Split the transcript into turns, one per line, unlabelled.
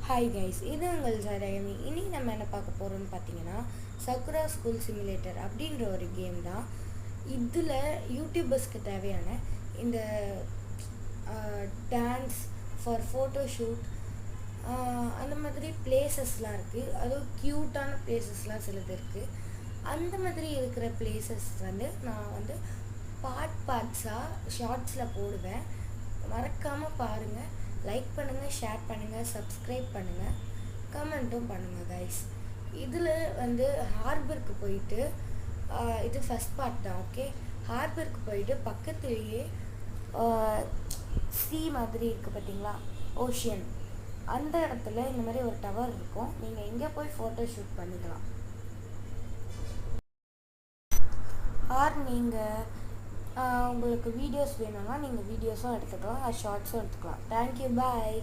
Hi guys, இது உங்கள் சரகமி. இன்றைக்கி நம்ம என்ன பார்க்க போகிறோம்னு பார்த்தீங்கன்னா, சக்குரா ஸ்கூல் சிமுலேட்டர் அப்படின்ற ஒரு கேம் தான். இதில் யூடியூபர்ஸ்க்கு தேவையான இந்த டான்ஸ் ஃபார் ஃபோட்டோஷூட் அந்த மாதிரி பிளேசஸ்லாம் இருக்குது. அதுவும் க்யூட்டான பிளேசஸ்லாம் சிலது இருக்குது. அந்த மாதிரி இருக்கிற பிளேசஸ் நான் பார்ட்ஸாக ஷார்ட்ஸில் போடுவேன். மறக்காமல் பாருங்கள். லைக் பண்ணுங்கள், ஷேர் பண்ணுங்கள், சப்ஸ்கிரைப் பண்ணுங்கள், கமெண்ட்டும் பண்ணுங்கள் கைஸ். இதில் ஹார்பருக்கு போயிட்டு இது ஃபஸ்ட் பார்ட் தான். ஓகே, ஹார்பருக்கு போயிட்டு பக்கத்துலேயே சி மாதிரி இருக்குது பார்த்தீங்களா, ஓஷியன். அந்த இடத்துல இந்த மாதிரி ஒரு டவர் இருக்கும். நீங்கள் எங்கே போய் ஃபோட்டோ ஷூட் பண்ணிக்கலாம். நீங்கள் உங்களுக்கு வீடியோஸ் வேணும்னா நீங்கள் வீடியோஸும் எடுத்துக்கலாம், ஷார்ட்ஸும் எடுத்துக்கலாம். தேங்க்யூ, பாய்.